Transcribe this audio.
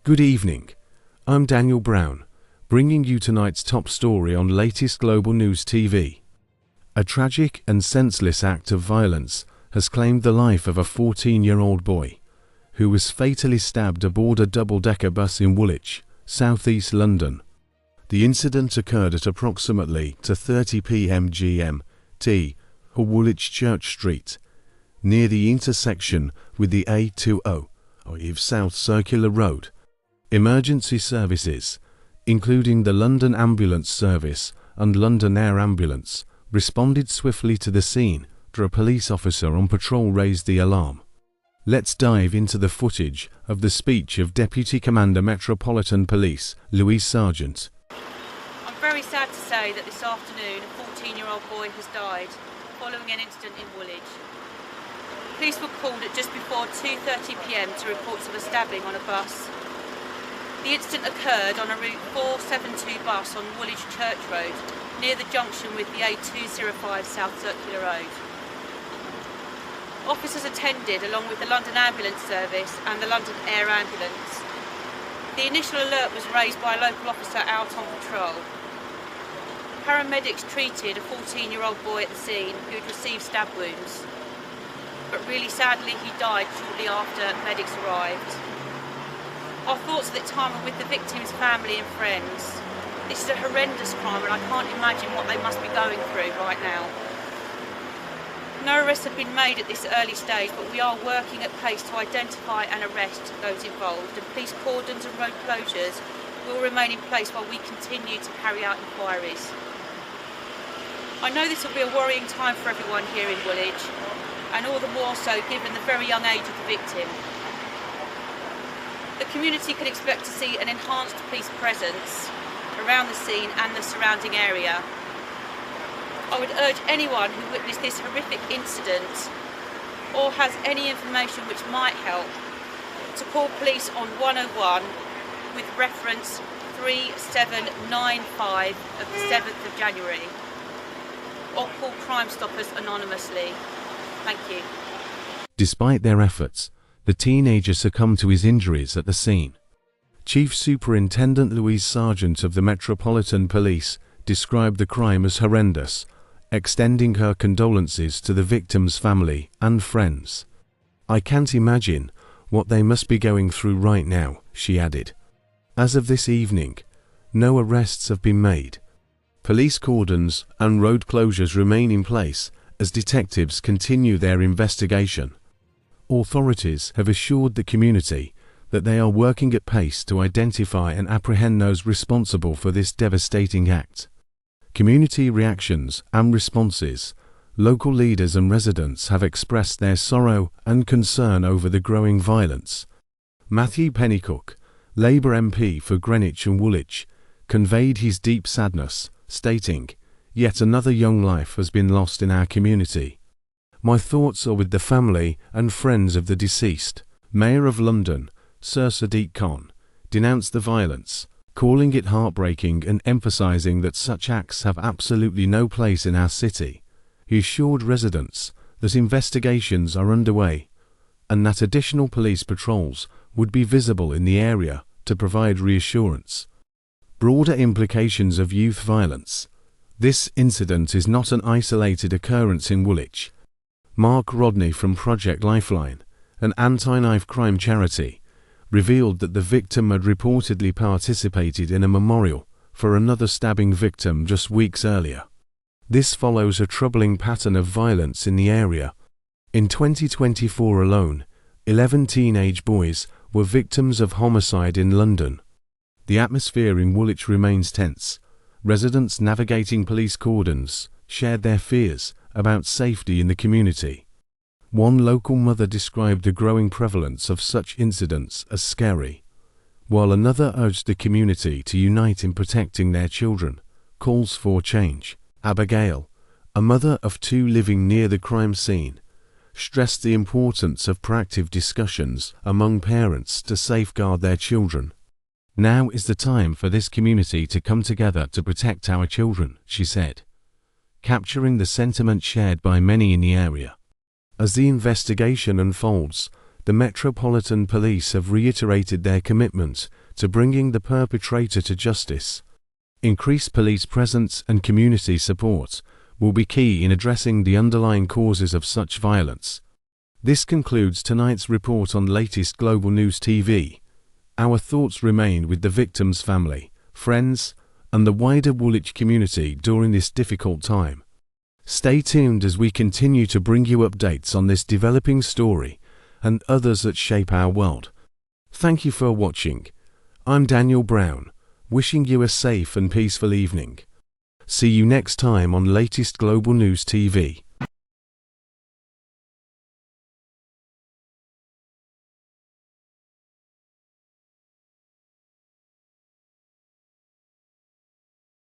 Good evening. I'm Daniel Brown, bringing you tonight's top story on latest global news TV. A tragic and senseless act of violence has claimed the life of a 14-year-old boy who was fatally stabbed aboard a double-decker bus in Woolwich, southeast London. The incident occurred at approximately 2:30 p.m. GMT on Woolwich Church Street, near the intersection with the A20 South Circular Road. Emergency services, including the London Ambulance Service and London Air Ambulance, responded swiftly to the scene after a police officer on patrol raised the alarm. Let's dive into the footage of the speech of Deputy Commander Metropolitan Police Louise Sargent. I'm very sad to say that this afternoon a 14-year-old boy has died following an incident in Woolwich. Police were called at just before 2:30 p.m. to reports of a stabbing on a bus. The incident occurred on a route 472 bus on Woolwich Church Road, near the junction with the A205 South Circular Road. Officers attended along with the London Ambulance Service and the London Air Ambulance. The initial alert was raised by a local officer out on patrol. Paramedics treated a 14-year-old boy at the scene who had received stab wounds, but really sadly he died shortly after medics arrived. Our thoughts at the time are with the victim's family and friends. This is a horrendous crime and I can't imagine what they must be going through right now. No arrests have been made at this early stage, but we are working at pace to identify and arrest those involved, and police cordons and road closures will remain in place while we continue to carry out inquiries. I know this will be a worrying time for everyone here in Woolwich, and all the more so given the very young age of the victim. The community can expect to see an enhanced police presence around the scene and the surrounding area. I would urge anyone who witnessed this horrific incident or has any information which might help to call police on 101 with reference 3795 of the 7th of January or call Crime Stoppers anonymously. Thank you. Despite their efforts, the teenager succumbed to his injuries at the scene. Chief Superintendent Louise Sargent of the Metropolitan Police described the crime as horrendous, extending her condolences to the victim's family and friends. "I can't imagine what they must be going through right now," she added. As of this evening, no arrests have been made. Police cordons and road closures remain in place as detectives continue their investigation. Authorities have assured the community that they are working at pace to identify and apprehend those responsible for this devastating act. Community reactions and responses. Local leaders and residents have expressed their sorrow and concern over the growing violence. Matthew Pennycook, Labour MP for Greenwich and Woolwich, conveyed his deep sadness, stating, "Yet another young life has been lost in our community. My thoughts are with the family and friends of the deceased." Mayor of London, Sir Sadiq Khan, denounced the violence, calling it heartbreaking and emphasising that such acts have absolutely no place in our city. He assured residents that investigations are underway and that additional police patrols would be visible in the area to provide reassurance. Broader implications of youth violence. This incident is not an isolated occurrence in Woolwich. Mark Rodney from Project Lifeline, an anti-knife crime charity, revealed that the victim had reportedly participated in a memorial for another stabbing victim just weeks earlier. This follows a troubling pattern of violence in the area. In 2024 alone, 11 teenage boys were victims of homicide in London. The atmosphere in Woolwich remains tense. Residents navigating police cordons shared their fears about safety in the community. One local mother described the growing prevalence of such incidents as scary, while another urged the community to unite in protecting their children. Calls for change. Abigail, a mother of two living near the crime scene, stressed the importance of proactive discussions among parents to safeguard their children. "Now is the time for this community to come together to protect our children," she said, capturing the sentiment shared by many in the area. As the investigation unfolds, the Metropolitan Police have reiterated their commitment to bringing the perpetrator to justice. Increased police presence and community support will be key in addressing the underlying causes of such violence. This concludes tonight's report on latest Global News TV. Our thoughts remain with the victim's family, friends, and the wider Woolwich community during this difficult time. Stay tuned as we continue to bring you updates on this developing story and others that shape our world. Thank you for watching. I'm Daniel Brown, wishing you a safe and peaceful evening. See you next time on latest Global News TV.